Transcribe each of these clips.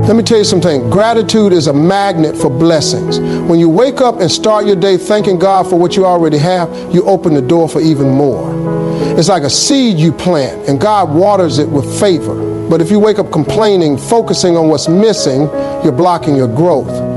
Let me tell you something. Gratitude is a magnet for blessings. When you wake up and start your day thanking God for what you already have, you open the door for even more. It's like a seed you plant, and God waters it with favor. But if you wake up complaining, focusing on what's missing, you're blocking your growth.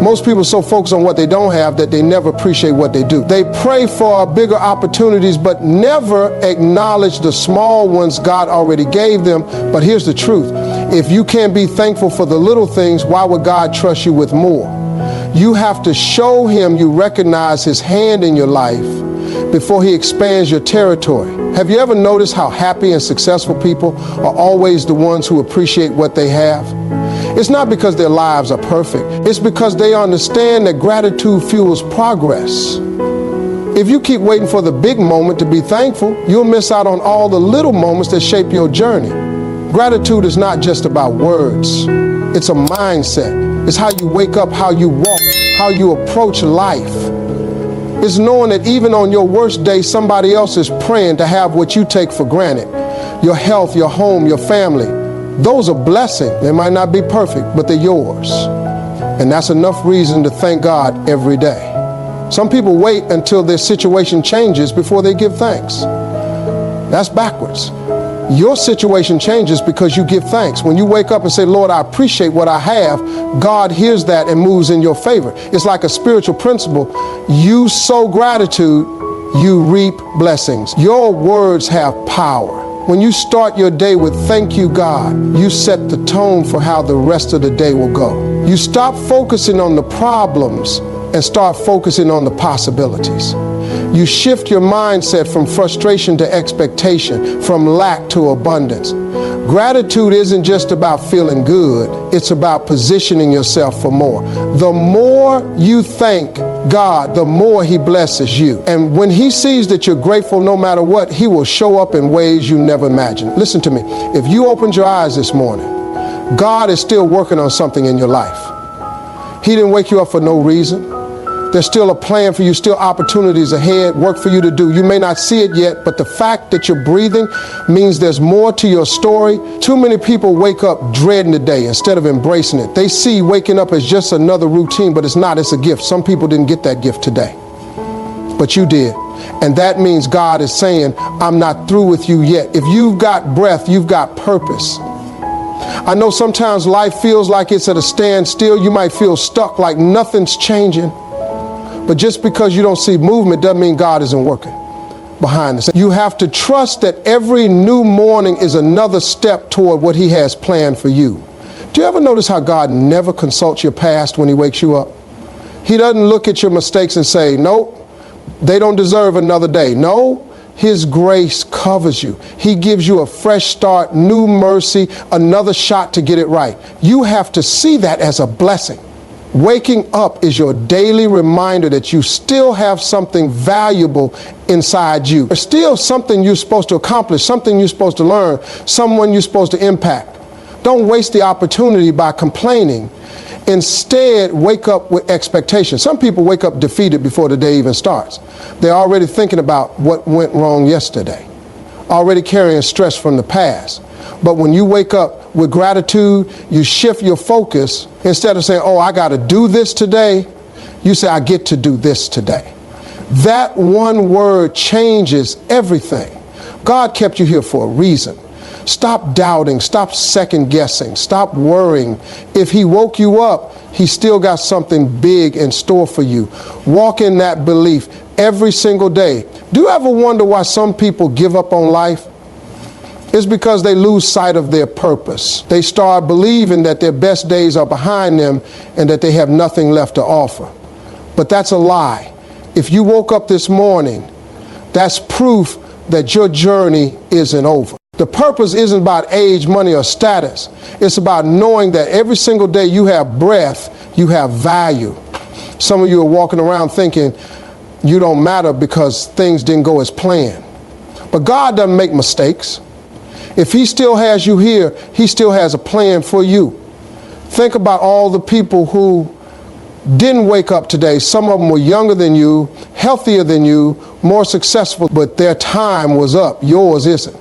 Most people are so focused on what they don't have that they never appreciate what they do. They pray for bigger opportunities, but never acknowledge the small ones God already gave them. But here's the truth. If you can't be thankful for the little things, why would God trust you with more? You have to show him you recognize his hand in your life before he expands your territory. Have you ever noticed how happy and successful people are always the ones who appreciate what they have? It's not because their lives are perfect. It's because they understand that gratitude fuels progress. If you keep waiting for the big moment to be thankful, you'll miss out on all the little moments that shape your journey. Gratitude is not just about words. It's a mindset. It's how you wake up, how you walk, how you approach life. It's knowing that even on your worst day, somebody else is praying to have what you take for granted. Your health, your home, your family. Those are blessings. They might not be perfect, but they're yours. And that's enough reason to thank God every day. Some people wait until their situation changes before they give thanks. That's backwards. Your situation changes because you give thanks. When you wake up and say, Lord, I appreciate what I have, God hears that and moves in your favor. It's like a spiritual principle. You sow gratitude, you reap blessings. Your words have power. When you start your day with thank you, God, you set the tone for how the rest of the day will go. You stop focusing on the problems and start focusing on the possibilities. You shift your mindset from frustration to expectation, from lack to abundance. Gratitude isn't just about feeling good, it's about positioning yourself for more. The more you thank God, the more he blesses you. And when he sees that you're grateful no matter what, he will show up in ways you never imagined. Listen to me. If you opened your eyes this morning, God is still working on something in your life. He didn't wake you up for no reason. There's still a plan for you, still opportunities ahead, work for you to do. You may not see it yet, but the fact that you're breathing means there's more to your story. Too many people wake up dreading the day instead of embracing it. They see waking up as just another routine, but it's not, it's a gift. Some people didn't get that gift today, but you did. And that means God is saying, I'm not through with you yet. If you've got breath, you've got purpose. I know sometimes life feels like it's at a standstill. You might feel stuck, like nothing's changing. But just because you don't see movement doesn't mean God isn't working behind the scenes. You have to trust that every new morning is another step toward what he has planned for you. Do you ever notice how God never consults your past when he wakes you up? He doesn't look at your mistakes and say, nope, they don't deserve another day. No, his grace covers you. He gives you a fresh start, new mercy, another shot to get it right. You have to see that as a blessing. Waking up is your daily reminder that you still have something valuable inside you. There's still something you're supposed to accomplish, something you're supposed to learn, someone you're supposed to impact. Don't waste the opportunity by complaining. Instead, wake up with expectation. Some people wake up defeated before the day even starts. They're already thinking about what went wrong yesterday, already carrying stress from the past. But when you wake up with gratitude, you shift your focus. Instead of saying, oh, I got to do this today, you say, I get to do this today. That one word changes everything. God kept you here for a reason. Stop doubting, stop second guessing, stop worrying. If he woke you up, he still got something big in store for you. Walk in that belief every single day. Do you ever wonder why some people give up on life? It's because they lose sight of their purpose. They start believing that their best days are behind them and that they have nothing left to offer. But that's a lie. If you woke up this morning, that's proof that your journey isn't over. The purpose isn't about age, money, or status. It's about knowing that every single day you have breath, you have value. Some of you are walking around thinking you don't matter because things didn't go as planned. But God doesn't make mistakes. If he still has you here, he still has a plan for you. Think about all the people who didn't wake up today. Some of them were younger than you, healthier than you, more successful, but their time was up. Yours isn't.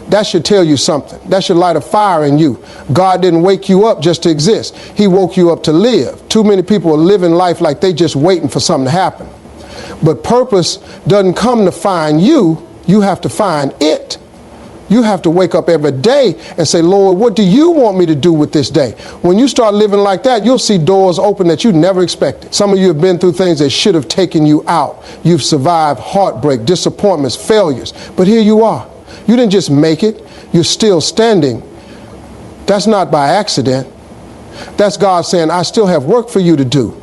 That should tell you something. That should light a fire in you. God didn't wake you up just to exist. He woke you up to live. Too many people are living life like they just waiting for something to happen. But purpose doesn't come to find you. You have to find it. You have to wake up every day and say, Lord, what do you want me to do with this day? When you start living like that, you'll see doors open that you never expected. Some of you have been through things that should have taken you out. You've survived heartbreak, disappointments, failures. But here you are. You didn't just make it. You're still standing. That's not by accident. That's God saying, I still have work for you to do.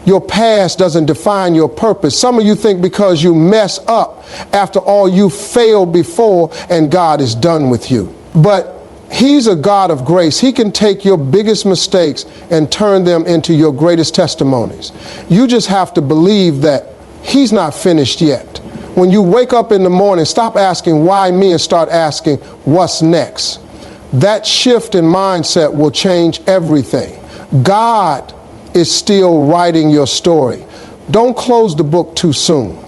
Your past doesn't define your purpose. Some of you think because you mess up after all you failed before and God is done with you. But He's a God of grace. He can take your biggest mistakes and turn them into your greatest testimonies. You just have to believe that He's not finished yet. When you wake up in the morning, stop asking why me and start asking what's next. That shift in mindset will change everything. God is still writing your story. Don't close the book too soon.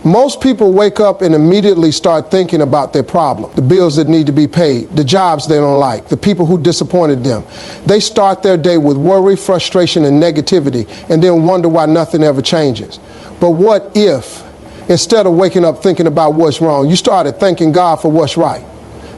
Most people wake up and immediately start thinking about their problem, the bills that need to be paid, the jobs they don't like, the people who disappointed them. They start their day with worry, frustration, and negativity, and then wonder why nothing ever changes. But what if, instead of waking up thinking about what's wrong, you started thanking God for what's right?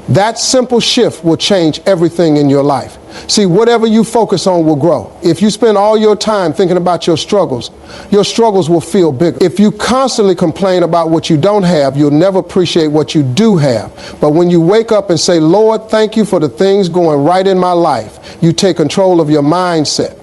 That simple shift will change everything in your life. See, whatever you focus on will grow. If you spend all your time thinking about your struggles will feel bigger. If you constantly complain about what you don't have, you'll never appreciate what you do have. But when you wake up and say, Lord, thank you for the things going right in my life, you take control of your mindset.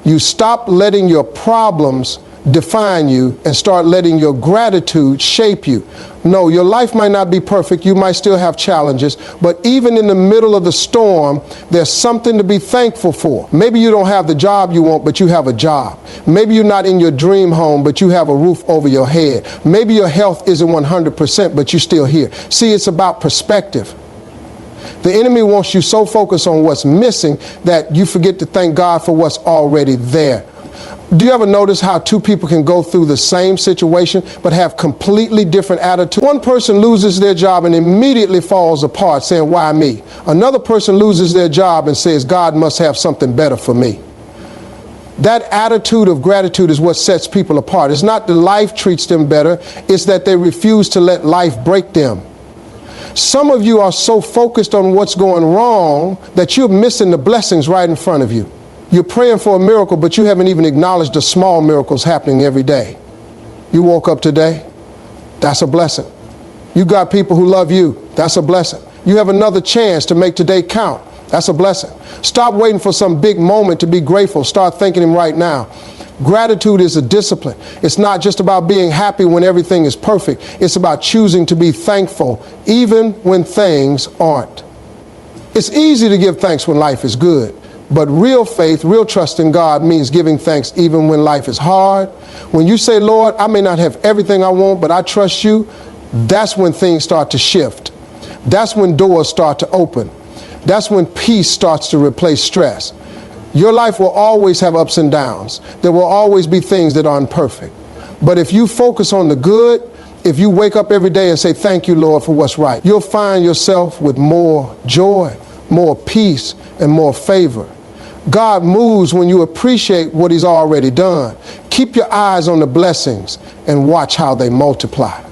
You stop letting your problems define you and start letting your gratitude shape you. No, your life might not be perfect. You might still have challenges, but even in the middle of the storm, there's something to be thankful for. Maybe you don't have the job you want, but you have a job. Maybe you're not in your dream home, but you have a roof over your head. Maybe your health isn't 100%, but you're still here. See, it's about perspective. The enemy wants you so focused on what's missing that you forget to thank God for what's already there. Do you ever notice how two people can go through the same situation but have completely different attitudes? One person loses their job and immediately falls apart saying, why me? Another person loses their job and says, God must have something better for me. That attitude of gratitude is what sets people apart. It's not that life treats them better, it's that they refuse to let life break them. Some of you are so focused on what's going wrong that you're missing the blessings right in front of you. You're praying for a miracle, but you haven't even acknowledged the small miracles happening every day. You woke up today, that's a blessing. You got people who love you, that's a blessing. You have another chance to make today count, that's a blessing. Stop waiting for some big moment to be grateful. Start thanking Him right now. Gratitude is a discipline. It's not just about being happy when everything is perfect. It's about choosing to be thankful even when things aren't. It's easy to give thanks when life is good. But real faith, real trust in God means giving thanks even when life is hard. When you say, Lord, I may not have everything I want, but I trust you, that's when things start to shift. That's when doors start to open. That's when peace starts to replace stress. Your life will always have ups and downs. There will always be things that are imperfect. But if you focus on the good, if you wake up every day and say, thank you, Lord, for what's right, you'll find yourself with more joy, more peace, and more favor. God moves when you appreciate what He's already done. Keep your eyes on the blessings and watch how they multiply.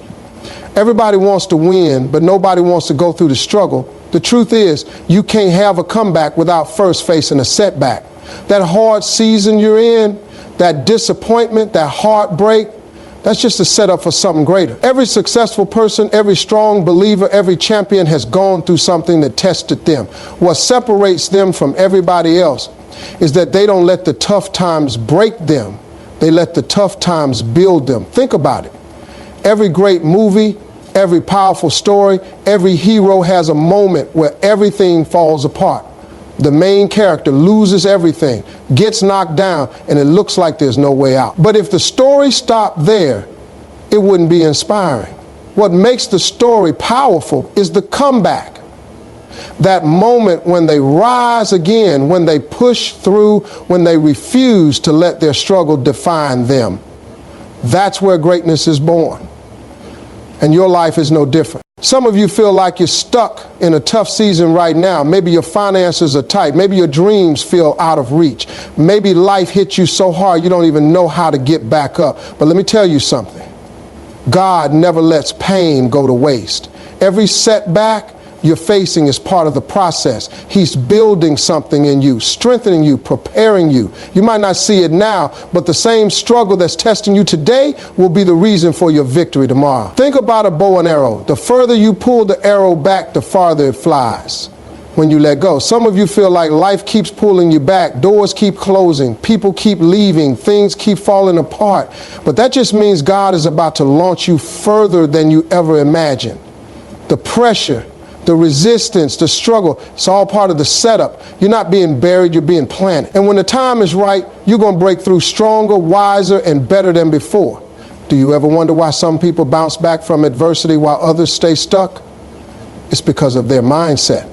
Everybody wants to win, but nobody wants to go through the struggle. The truth is, you can't have a comeback without first facing a setback. That hard season you're in, that disappointment, that heartbreak, that's just a setup for something greater. Every successful person, every strong believer, every champion has gone through something that tested them. What separates them from everybody else is that they don't let the tough times break them. They let the tough times build them. Think about it. Every great movie, every powerful story, every hero has a moment where everything falls apart. The main character loses everything, gets knocked down, and it looks like there's no way out. But if the story stopped there, it wouldn't be inspiring. What makes the story powerful is the comeback. That moment when they rise again, when they push through, when they refuse to let their struggle define them. That's where greatness is born. And your life is no different. Some of you feel like you're stuck in a tough season right now. Maybe your finances are tight. Maybe your dreams feel out of reach. Maybe life hit you so hard you don't even know how to get back up. But let me tell you something. God never lets pain go to waste. Every setback you're facing is part of the process. He's building something in you, strengthening you, preparing you. You might not see it now, but the same struggle that's testing you today will be the reason for your victory tomorrow. Think about a bow and arrow. The further you pull the arrow back, the farther it flies when you let go. Some of you feel like life keeps pulling you back. Doors keep closing. People keep leaving. Things keep falling apart. But that just means God is about to launch you further than you ever imagined. The pressure, the resistance, the struggle, it's all part of the setup. You're not being buried, you're being planted. And when the time is right, you're going to break through stronger, wiser, and better than before. Do you ever wonder why some people bounce back from adversity while others stay stuck? It's because of their mindset.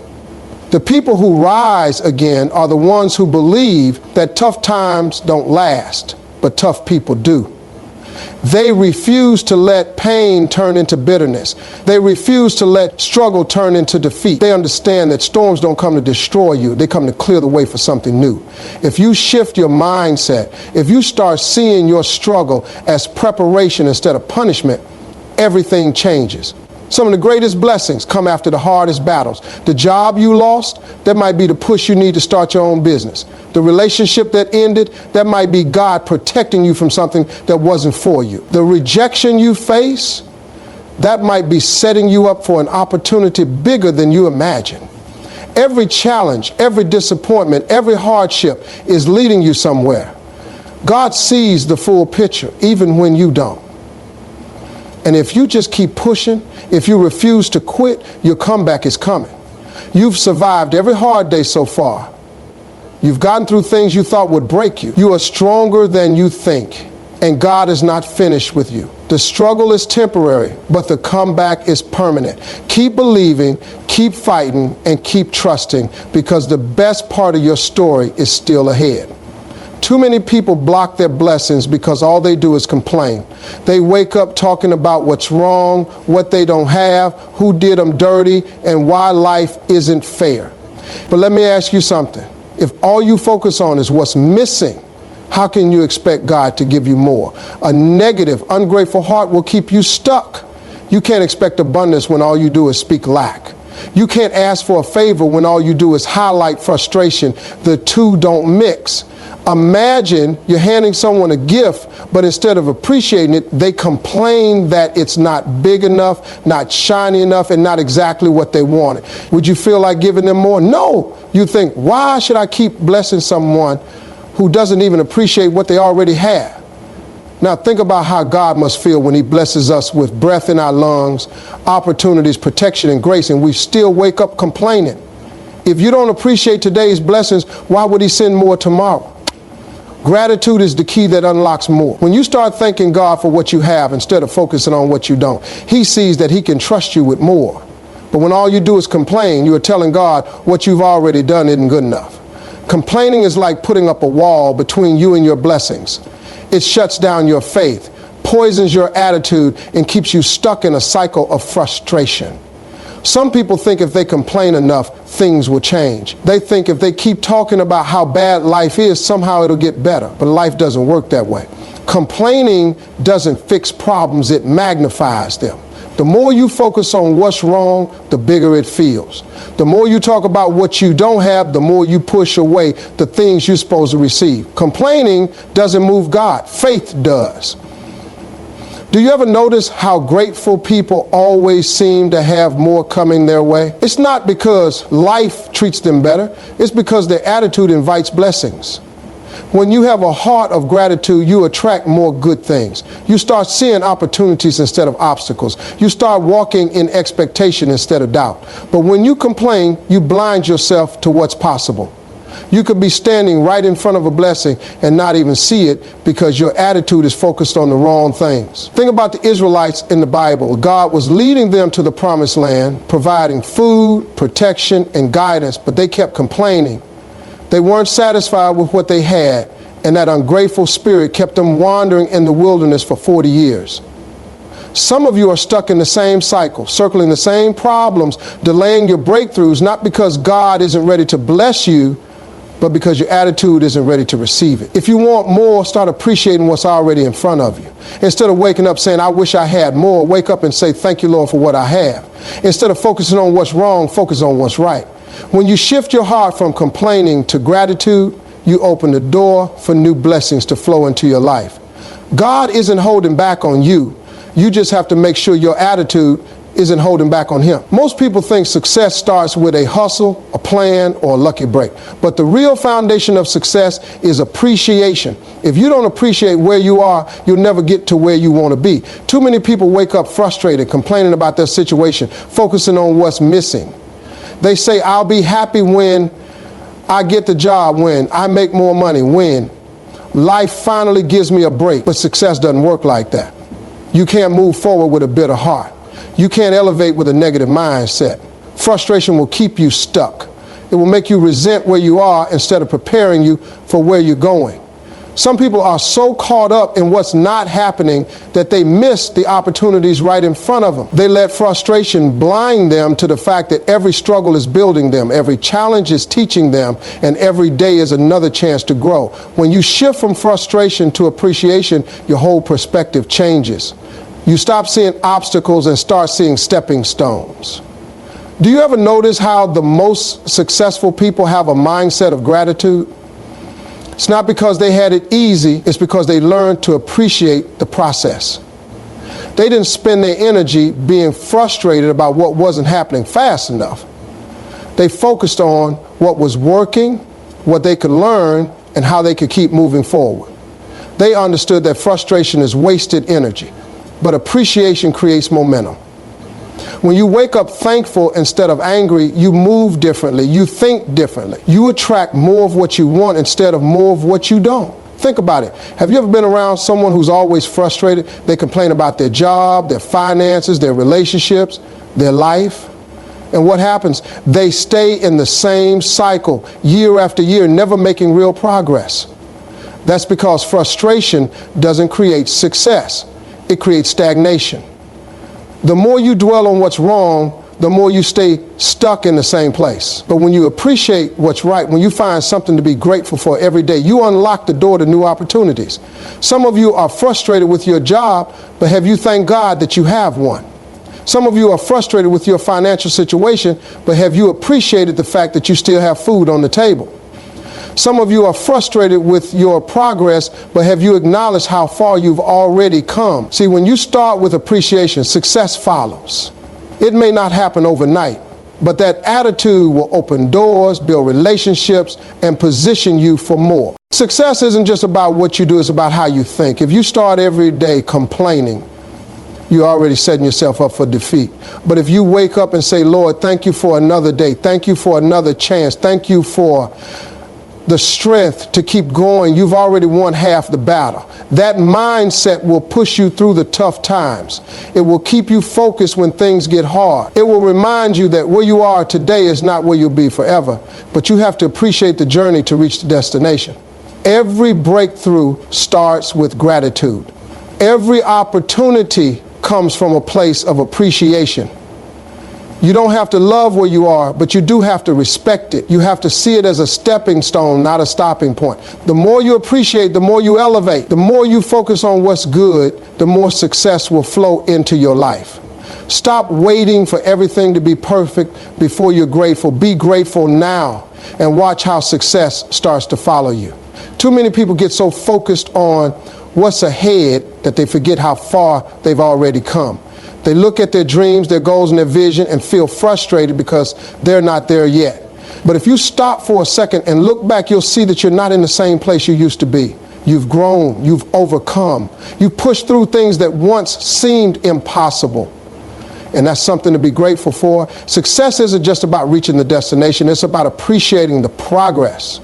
The people who rise again are the ones who believe that tough times don't last, but tough people do. They refuse to let pain turn into bitterness. They refuse to let struggle turn into defeat. They understand that storms don't come to destroy you. They come to clear the way for something new. If you shift your mindset, if you start seeing your struggle as preparation instead of punishment, everything changes. Some of the greatest blessings come after the hardest battles. The job you lost, that might be the push you need to start your own business. The relationship that ended, that might be God protecting you from something that wasn't for you. The rejection you face, that might be setting you up for an opportunity bigger than you imagine. Every challenge, every disappointment, every hardship is leading you somewhere. God sees the full picture, even when you don't. And if you just keep pushing, if you refuse to quit, your comeback is coming. You've survived every hard day so far. You've gotten through things you thought would break you. You are stronger than you think, and God is not finished with you. The struggle is temporary, but the comeback is permanent. Keep believing, keep fighting, and keep trusting, because the best part of your story is still ahead. Too many people block their blessings because all they do is complain. They wake up talking about what's wrong, what they don't have, who did them dirty, and why life isn't fair. But let me ask you something. If all you focus on is what's missing, how can you expect God to give you more? A negative, ungrateful heart will keep you stuck. You can't expect abundance when all you do is speak lack. You can't ask for a favor when all you do is highlight frustration. The two don't mix. Imagine you're handing someone a gift, but instead of appreciating it, they complain that it's not big enough, not shiny enough, and not exactly what they wanted. Would you feel like giving them more? No. You think, why should I keep blessing someone who doesn't even appreciate what they already have? Now think about how God must feel when he blesses us with breath in our lungs, opportunities, protection, and grace, and we still wake up complaining. If you don't appreciate today's blessings, why would he send more tomorrow? Gratitude is the key that unlocks more. When you start thanking God for what you have instead of focusing on what you don't, he sees that he can trust you with more. But when all you do is complain, you are telling God what you've already done isn't good enough. Complaining is like putting up a wall between you and your blessings. It shuts down your faith, poisons your attitude, and keeps you stuck in a cycle of frustration. Some people think if they complain enough, things will change. They think if they keep talking about how bad life is, somehow it'll get better. But life doesn't work that way. Complaining doesn't fix problems, it magnifies them. The more you focus on what's wrong, the bigger it feels. The more you talk about what you don't have, the more you push away the things you're supposed to receive. Complaining doesn't move God. Faith does. Do you ever notice how grateful people always seem to have more coming their way? It's not because life treats them better. It's because their attitude invites blessings. When you have a heart of gratitude, you attract more good things. You start seeing opportunities instead of obstacles. You start walking in expectation instead of doubt. But when you complain, you blind yourself to what's possible. You could be standing right in front of a blessing and not even see it because your attitude is focused on the wrong things. Think about the Israelites in the Bible. God was leading them to the promised land, providing food, protection, and guidance, but they kept complaining. They weren't satisfied with what they had, and that ungrateful spirit kept them wandering in the wilderness for 40 years. Some of you are stuck in the same cycle, circling the same problems, delaying your breakthroughs, not because God isn't ready to bless you, but because your attitude isn't ready to receive it. If you want more, start appreciating what's already in front of you. Instead of waking up saying, I wish I had more, wake up and say, thank you, Lord, for what I have. Instead of focusing on what's wrong, focus on what's right. When you shift your heart from complaining to gratitude, you open the door for new blessings to flow into your life. God isn't holding back on you. You just have to make sure your attitude isn't holding back on him. Most people think success starts with a hustle, a plan, or a lucky break. But the real foundation of success is appreciation. If you don't appreciate where you are, you'll never get to where you want to be. Too many people wake up frustrated, complaining about their situation, focusing on what's missing. They say, I'll be happy when I get the job, when I make more money, when life finally gives me a break. But success doesn't work like that. You can't move forward with a bitter heart. You can't elevate with a negative mindset. Frustration will keep you stuck. It will make you resent where you are instead of preparing you for where you're going. Some people are so caught up in what's not happening that they miss the opportunities right in front of them. They let frustration blind them to the fact that every struggle is building them, every challenge is teaching them, and every day is another chance to grow. When you shift from frustration to appreciation, your whole perspective changes. You stop seeing obstacles and start seeing stepping stones. Do you ever notice how the most successful people have a mindset of gratitude? It's not because they had it easy, it's because they learned to appreciate the process. They didn't spend their energy being frustrated about what wasn't happening fast enough. They focused on what was working, what they could learn, and how they could keep moving forward. They understood that frustration is wasted energy. But appreciation creates momentum. When you wake up thankful instead of angry, you move differently, you think differently. You attract more of what you want instead of more of what you don't. Think about it. Have you ever been around someone who's always frustrated? They complain about their job, their finances, their relationships, their life. And what happens? They stay in the same cycle year after year, never making real progress. That's because frustration doesn't create success. It creates stagnation. The more you dwell on what's wrong, the more you stay stuck in the same place. But when you appreciate what's right, when you find something to be grateful for every day, you unlock the door to new opportunities. Some of you are frustrated with your job, but have you thanked God that you have one? Some of you are frustrated with your financial situation, but have you appreciated the fact that you still have food on the table? Some of you are frustrated with your progress, but have you acknowledged how far you've already come? See, when you start with appreciation, success follows. It may not happen overnight, but that attitude will open doors, build relationships, and position you for more. Success isn't just about what you do, it's about how you think. If you start every day complaining, you're already setting yourself up for defeat. But if you wake up and say, Lord, thank you for another day, thank you for another chance, thank you for the strength to keep going, you've already won half the battle. That mindset will push you through the tough times. It will keep you focused when things get hard. It will remind you that where you are today is not where you'll be forever, but you have to appreciate the journey to reach the destination. Every breakthrough starts with gratitude. Every opportunity comes from a place of appreciation. You don't have to love where you are, but you do have to respect it. You have to see it as a stepping stone, not a stopping point. The more you appreciate, the more you elevate. The more you focus on what's good, the more success will flow into your life. Stop waiting for everything to be perfect before you're grateful. Be grateful now and watch how success starts to follow you. Too many people get so focused on what's ahead that they forget how far they've already come. They look at their dreams, their goals, and their vision and feel frustrated because they're not there yet. But if you stop for a second and look back, you'll see that you're not in the same place you used to be. You've grown, you've overcome. You pushed through things that once seemed impossible. And that's something to be grateful for. Success isn't just about reaching the destination, it's about appreciating the progress.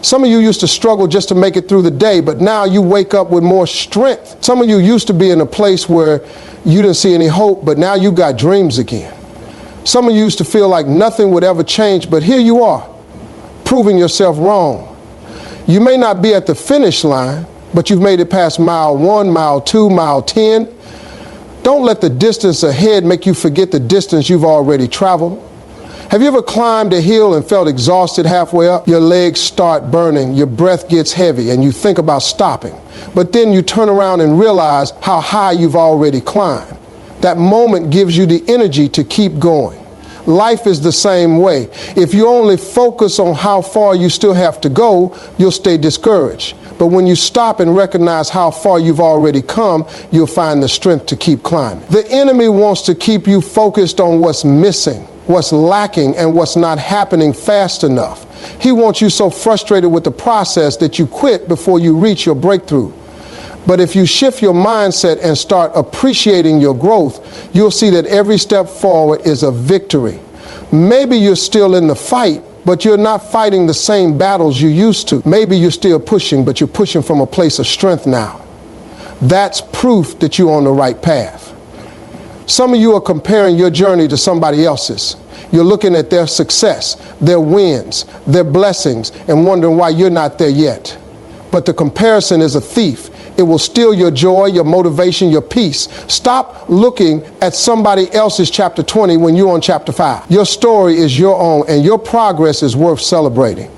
Some of you used to struggle just to make it through the day, but now you wake up with more strength. Some of you used to be in a place where you didn't see any hope, but now you got dreams again. Some of you used to feel like nothing would ever change, but here you are, proving yourself wrong. You may not be at the finish line, but you've made it past mile 1, mile 2, mile 10. Don't let the distance ahead make you forget the distance you've already traveled. Have you ever climbed a hill and felt exhausted halfway up? Your legs start burning, your breath gets heavy, and you think about stopping. But then you turn around and realize how high you've already climbed. That moment gives you the energy to keep going. Life is the same way. If you only focus on how far you still have to go, you'll stay discouraged. But when you stop and recognize how far you've already come, you'll find the strength to keep climbing. The enemy wants to keep you focused on what's missing, what's lacking, and what's not happening fast enough. He wants you so frustrated with the process that you quit before you reach your breakthrough. But if you shift your mindset and start appreciating your growth, you'll see that every step forward is a victory. Maybe you're still in the fight, but you're not fighting the same battles you used to. Maybe you're still pushing, but you're pushing from a place of strength now. That's proof that you're on the right path. Some of you are comparing your journey to somebody else's. You're looking at their success, their wins, their blessings, and wondering why you're not there yet. But the comparison is a thief. It will steal your joy, your motivation, your peace. Stop looking at somebody else's chapter 20 when you're on chapter 5. Your story is your own, and your progress is worth celebrating.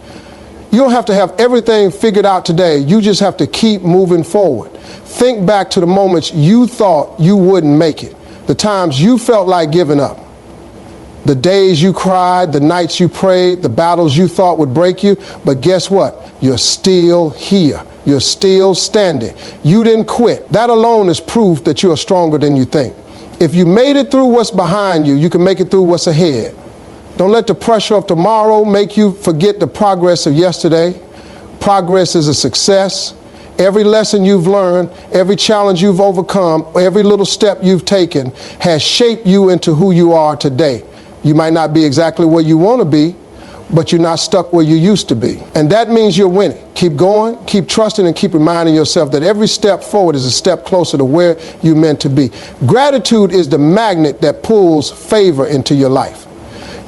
You don't have to have everything figured out today. You just have to keep moving forward. Think back to the moments you thought you wouldn't make it, the times you felt like giving up, the days you cried, the nights you prayed, the battles you thought would break you. But guess what? You're still here. You're still standing. You didn't quit. That alone is proof that you are stronger than you think. If you made it through what's behind you, you can make it through what's ahead. Don't let the pressure of tomorrow make you forget the progress of yesterday. Progress is a success. Every lesson you've learned, every challenge you've overcome, every little step you've taken has shaped you into who you are today. You might not be exactly where you want to be, but you're not stuck where you used to be. And that means you're winning. Keep going, keep trusting, and keep reminding yourself that every step forward is a step closer to where you're meant to be. Gratitude is the magnet that pulls favor into your life.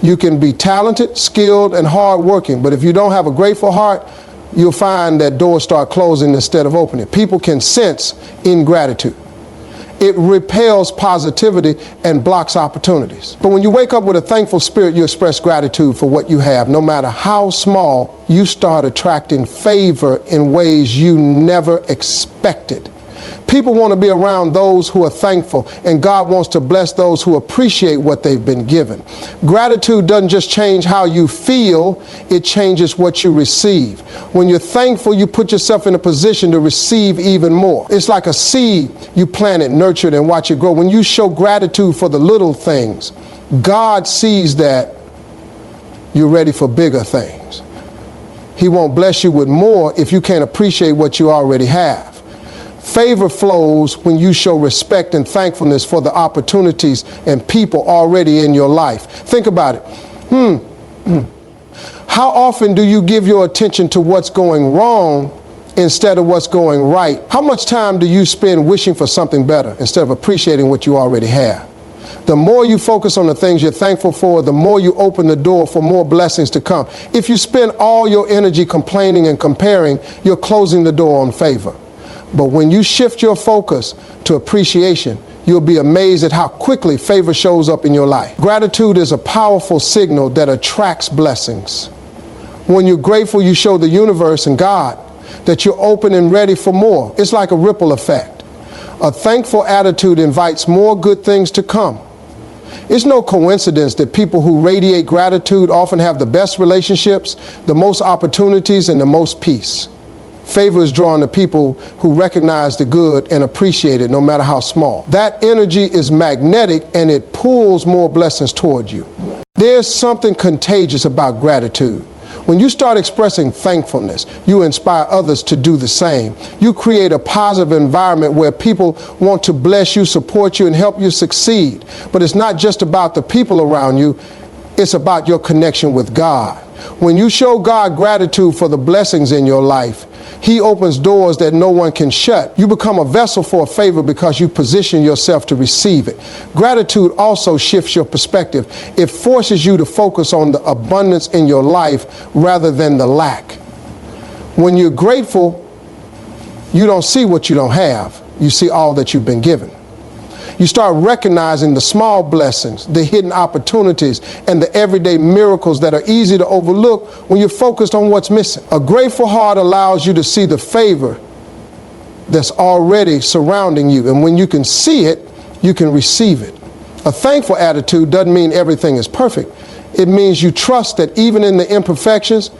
You can be talented, skilled, and hardworking, but if you don't have a grateful heart, you'll find that doors start closing instead of opening. People can sense ingratitude. It repels positivity and blocks opportunities. But when you wake up with a thankful spirit, you express gratitude for what you have. No matter how small, you start attracting favor in ways you never expected. People want to be around those who are thankful, and God wants to bless those who appreciate what they've been given. Gratitude doesn't just change how you feel, it changes what you receive. When you're thankful, you put yourself in a position to receive even more. It's like a seed you planted, nurtured, and watch it grow. When you show gratitude for the little things, God sees that you're ready for bigger things. He won't bless you with more if you can't appreciate what you already have. Favor flows when you show respect and thankfulness for the opportunities and people already in your life. Think about it. How often do you give your attention to what's going wrong instead of what's going right? How much time do you spend wishing for something better instead of appreciating what you already have? The more you focus on the things you're thankful for, the more you open the door for more blessings to come. If you spend all your energy complaining and comparing, you're closing the door on favor. But when you shift your focus to appreciation, you'll be amazed at how quickly favor shows up in your life. Gratitude is a powerful signal that attracts blessings. When you're grateful, you show the universe and God that you're open and ready for more. It's like a ripple effect. A thankful attitude invites more good things to come. It's no coincidence that people who radiate gratitude often have the best relationships, the most opportunities, and the most peace. Favor is drawn to people who recognize the good and appreciate it, no matter how small. That energy is magnetic, and it pulls more blessings toward you. There's something contagious about gratitude. When you start expressing thankfulness, you inspire others to do the same. You create a positive environment where people want to bless you, support you, and help you succeed. But it's not just about the people around you, it's about your connection with God. When you show God gratitude for the blessings in your life, He opens doors that no one can shut. You become a vessel for a favor because you position yourself to receive it. Gratitude also shifts your perspective. It forces you to focus on the abundance in your life rather than the lack. When you're grateful, you don't see what you don't have. You see all that you've been given. You start recognizing the small blessings, the hidden opportunities, and the everyday miracles that are easy to overlook when you're focused on what's missing. A grateful heart allows you to see the favor that's already surrounding you. And when you can see it, you can receive it. A thankful attitude doesn't mean everything is perfect. It means you trust that even in the imperfections,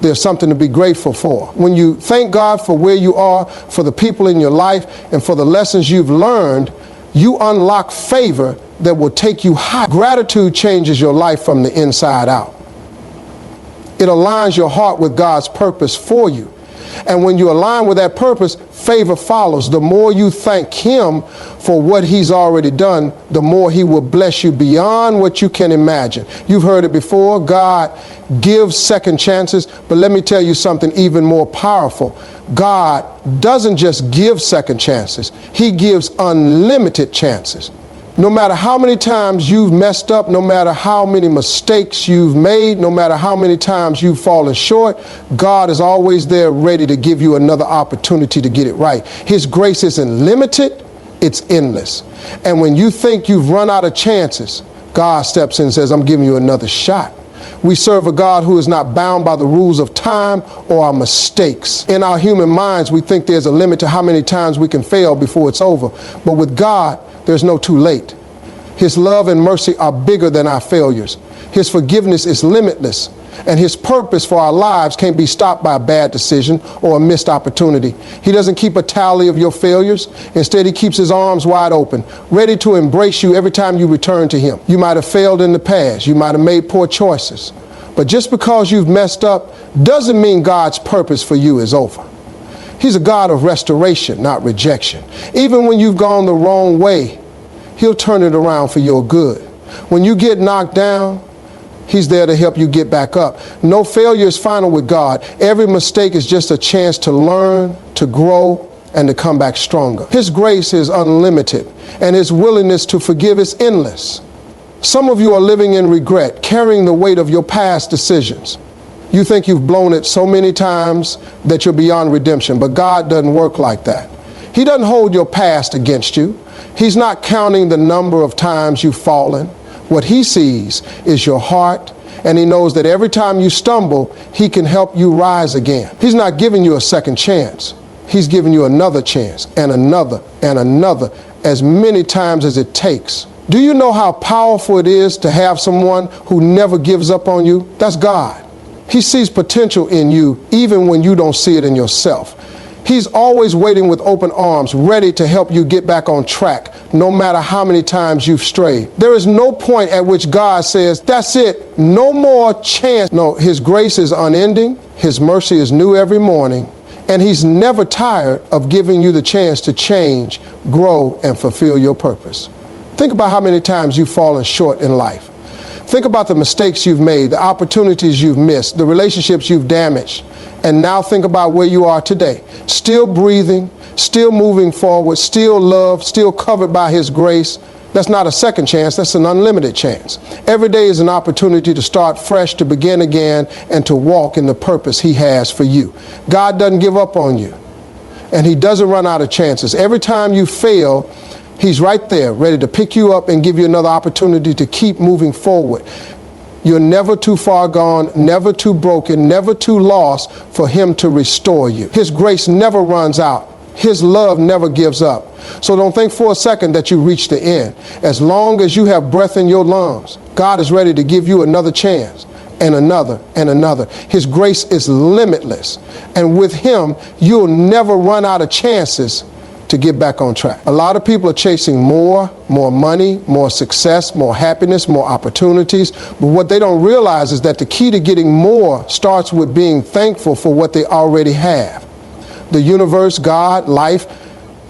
there's something to be grateful for. When you thank God for where you are, for the people in your life, and for the lessons you've learned, you unlock favor that will take you high. Gratitude changes your life from the inside out. It aligns your heart with God's purpose for you. And when you align with that purpose, favor follows. The more you thank Him for what He's already done, the more He will bless you beyond what you can imagine. You've heard it before. God gives second chances, but let me tell you something even more powerful. God doesn't just give second chances. He gives unlimited chances. No matter how many times you've messed up, no matter how many mistakes you've made, no matter how many times you've fallen short, God is always there ready to give you another opportunity to get it right. His grace isn't limited, it's endless. And when you think you've run out of chances, God steps in and says, I'm giving you another shot. We serve a God who is not bound by the rules of time or our mistakes. In our human minds, we think there's a limit to how many times we can fail before it's over. But with God, there's no too late. His love and mercy are bigger than our failures. His forgiveness is limitless. And His purpose for our lives can't be stopped by a bad decision or a missed opportunity. He doesn't keep a tally of your failures. Instead, He keeps His arms wide open, ready to embrace you every time you return to Him. You might have failed in the past. You might have made poor choices. But just because you've messed up doesn't mean God's purpose for you is over. He's a God of restoration, not rejection. Even when you've gone the wrong way, He'll turn it around for your good. When you get knocked down, He's there to help you get back up. No failure is final with God. Every mistake is just a chance to learn, to grow, and to come back stronger. His grace is unlimited, and His willingness to forgive is endless. Some of you are living in regret, carrying the weight of your past decisions. You think you've blown it so many times that you're beyond redemption, but God doesn't work like that. He doesn't hold your past against you. He's not counting the number of times you've fallen. What He sees is your heart, and He knows that every time you stumble, He can help you rise again. He's not giving you a second chance. He's giving you another chance, and another, as many times as it takes. Do you know how powerful it is to have someone who never gives up on you? That's God. He sees potential in you even when you don't see it in yourself. He's always waiting with open arms, ready to help you get back on track, no matter how many times you've strayed. There is no point at which God says, that's it, no more chance. No, His grace is unending, His mercy is new every morning, and He's never tired of giving you the chance to change, grow, and fulfill your purpose. Think about how many times you've fallen short in life. Think about the mistakes you've made, the opportunities you've missed, the relationships you've damaged. And now think about where you are today. Still breathing, still moving forward, still loved, still covered by His grace. That's not a second chance, that's an unlimited chance. Every day is an opportunity to start fresh, to begin again, and to walk in the purpose He has for you. God doesn't give up on you, and He doesn't run out of chances. Every time you fail, He's right there, ready to pick you up and give you another opportunity to keep moving forward. You're never too far gone, never too broken, never too lost for Him to restore you. His grace never runs out. His love never gives up. So don't think for a second that you reached the end. As long as you have breath in your lungs, God is ready to give you another chance, and another, and another. His grace is limitless. And with Him, you'll never run out of chances to get back on track. A lot of people are chasing more money, more success, more happiness, more opportunities. But what they don't realize is that the key to getting more starts with being thankful for what they already have. The universe, God, life,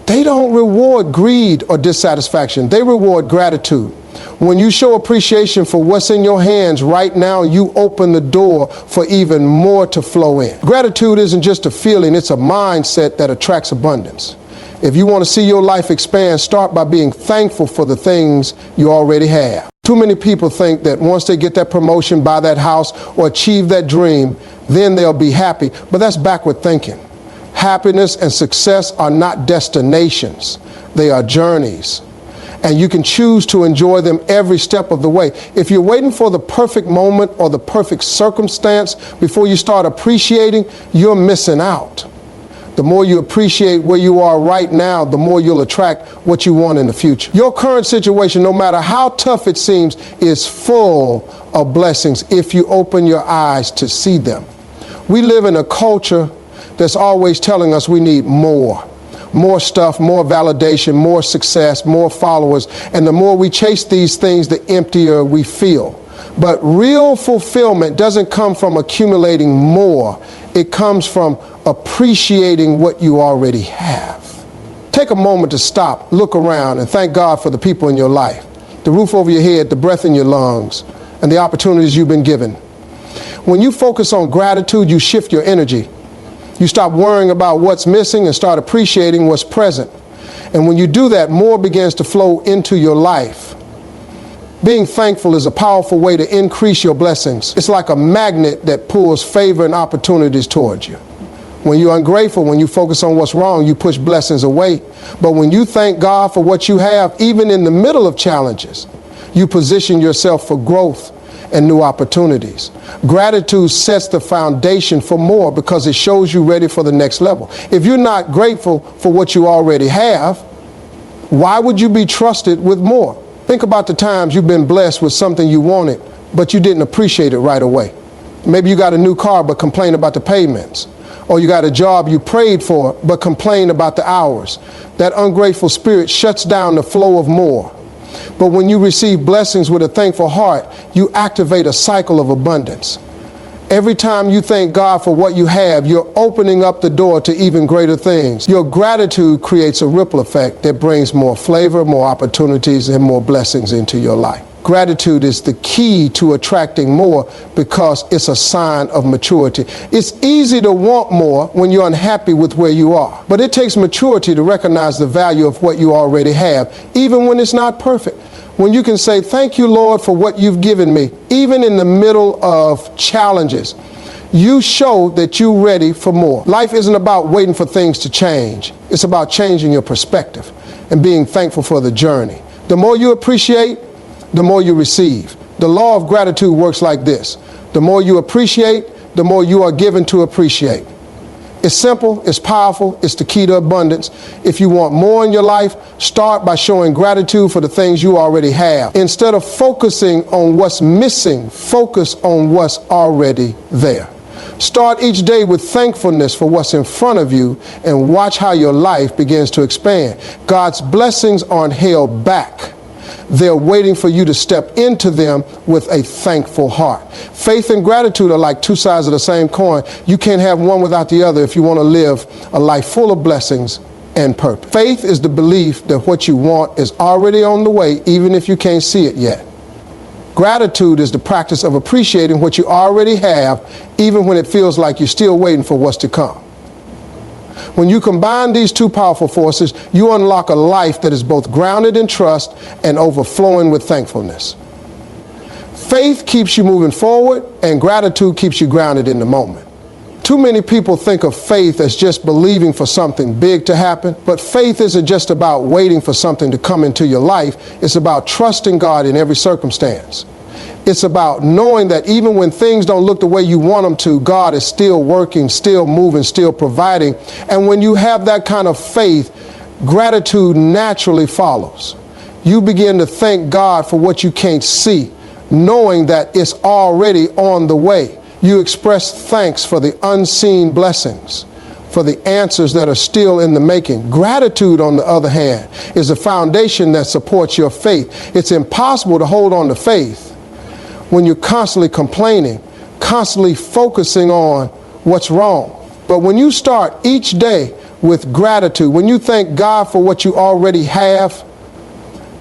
they don't reward greed or dissatisfaction. They reward gratitude. When you show appreciation for what's in your hands right now, you open the door for even more to flow in. Gratitude isn't just a feeling, it's a mindset that attracts abundance. If you want to see your life expand, start by being thankful for the things you already have. Too many people think that once they get that promotion, buy that house, or achieve that dream, then they'll be happy. But that's backward thinking. Happiness and success are not destinations. They are journeys. and you can choose to enjoy them every step of the way. If you're waiting for the perfect moment or the perfect circumstance before you start appreciating, you're missing out. The more you appreciate where you are right now, the more you'll attract what you want in the future. Your current situation, no matter how tough it seems, is full of blessings if you open your eyes to see them. We live in a culture that's always telling us we need more stuff, more validation, more success, more followers. And the more we chase these things, the emptier we feel. But real fulfillment doesn't come from accumulating more. It comes from appreciating what you already have. Take a moment to stop, look around, and thank God for the people in your life, the roof over your head, the breath in your lungs, and the opportunities you've been given. When you focus on gratitude, you shift your energy. You stop worrying about what's missing and start appreciating what's present. And when you do that, more begins to flow into your life. Being thankful is a powerful way to increase your blessings. It's like a magnet that pulls favor and opportunities towards you. When you're ungrateful, when you focus on what's wrong, you push blessings away. But when you thank God for what you have, even in the middle of challenges, you position yourself for growth and new opportunities. Gratitude sets the foundation for more because it shows you ready for the next level. If you're not grateful for what you already have, why would you be trusted with more? Think about the times you've been blessed with something you wanted, but you didn't appreciate it right away. Maybe you got a new car, but complain about the payments. Or you got a job you prayed for, but complain about the hours. That ungrateful spirit shuts down the flow of more. But when you receive blessings with a thankful heart, you activate a cycle of abundance. Every time you thank God for what you have, you're opening up the door to even greater things. Your gratitude creates a ripple effect that brings more flavor, more opportunities, and more blessings into your life. Gratitude is the key to attracting more because it's a sign of maturity. It's easy to want more when you're unhappy with where you are, but it takes maturity to recognize the value of what you already have, even when it's not perfect. When you can say, thank you, Lord, for what you've given me, even in the middle of challenges, you show that you're ready for more. Life isn't about waiting for things to change. It's about changing your perspective and being thankful for the journey. The more you appreciate, the more you receive. The law of gratitude works like this. The more you appreciate, the more you are given to appreciate. It's simple, it's powerful, it's the key to abundance. If you want more in your life, start by showing gratitude for the things you already have. Instead of focusing on what's missing, focus on what's already there. Start each day with thankfulness for what's in front of you and watch how your life begins to expand. God's blessings aren't held back. They're waiting for you to step into them with a thankful heart. Faith and gratitude are like two sides of the same coin. You can't have one without the other if you want to live a life full of blessings and purpose. Faith is the belief that what you want is already on the way, even if you can't see it yet. Gratitude is the practice of appreciating what you already have, even when it feels like you're still waiting for what's to come. When you combine these two powerful forces, you unlock a life that is both grounded in trust and overflowing with thankfulness. Faith keeps you moving forward, and gratitude keeps you grounded in the moment. Too many people think of faith as just believing for something big to happen, but faith isn't just about waiting for something to come into your life. It's about trusting God in every circumstance. It's about knowing that even when things don't look the way you want them to, God is still working, still moving, still providing. And when you have that kind of faith, gratitude naturally follows. You begin to thank God for what you can't see, knowing that it's already on the way. You express thanks for the unseen blessings, for the answers that are still in the making. Gratitude, on the other hand, is a foundation that supports your faith. It's impossible to hold on to faith when you're constantly complaining, constantly focusing on what's wrong. But when you start each day with gratitude, when you thank God for what you already have,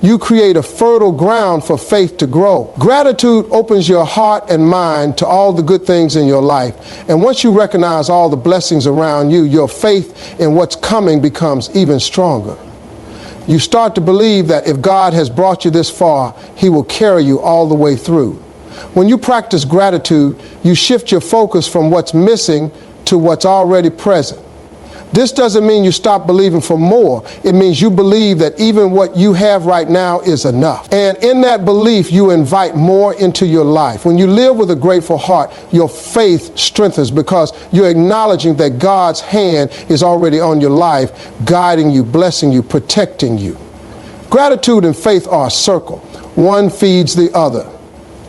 you create a fertile ground for faith to grow. Gratitude opens your heart and mind to all the good things in your life. And once you recognize all the blessings around you, your faith in what's coming becomes even stronger. You start to believe that if God has brought you this far, He will carry you all the way through. When you practice gratitude, you shift your focus from what's missing to what's already present. This doesn't mean you stop believing for more. It means you believe that even what you have right now is enough. And in that belief, you invite more into your life. When you live with a grateful heart, your faith strengthens because you're acknowledging that God's hand is already on your life, guiding you, blessing you, protecting you. Gratitude and faith are a circle. One feeds the other.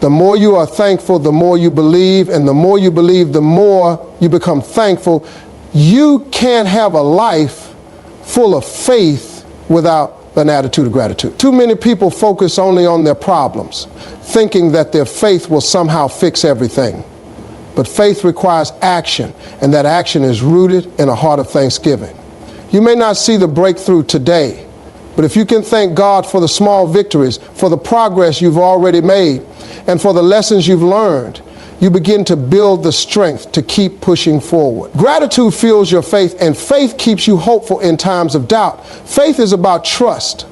The more you are thankful, the more you believe, and the more you believe, the more you become thankful. You can't have a life full of faith without an attitude of gratitude. Too many people focus only on their problems, thinking that their faith will somehow fix everything. But faith requires action, and that action is rooted in a heart of thanksgiving. You may not see the breakthrough today, but if you can thank God for the small victories, for the progress you've already made, and for the lessons you've learned, you begin to build the strength to keep pushing forward. Gratitude fuels your faith, and faith keeps you hopeful in times of doubt. Faith is about trust.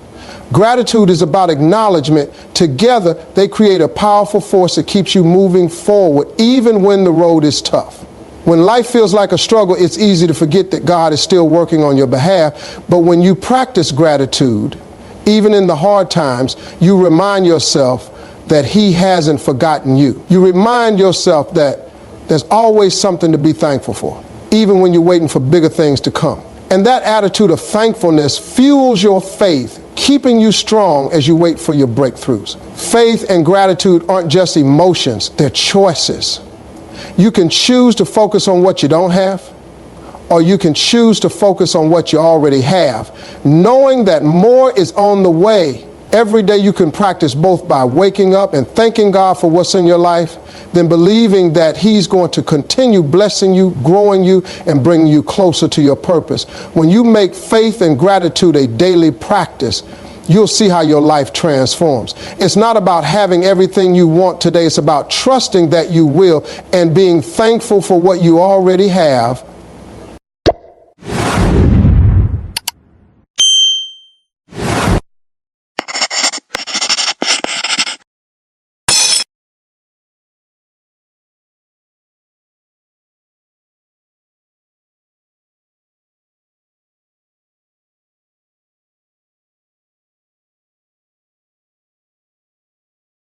Gratitude is about acknowledgement. Together, they create a powerful force that keeps you moving forward, even when the road is tough. When life feels like a struggle, it's easy to forget that God is still working on your behalf. But when you practice gratitude, even in the hard times, you remind yourself that He hasn't forgotten you. You remind yourself that there's always something to be thankful for, even when you're waiting for bigger things to come. And that attitude of thankfulness fuels your faith, keeping you strong as you wait for your breakthroughs. Faith and gratitude aren't just emotions, they're choices. You can choose to focus on what you don't have, or you can choose to focus on what you already have, knowing that more is on the way. Every day you can practice both by waking up and thanking God for what's in your life, then believing that He's going to continue blessing you, growing you, and bringing you closer to your purpose. When you make faith and gratitude a daily practice, you'll see how your life transforms. It's not about having everything you want today. It's about trusting that you will and being thankful for what you already have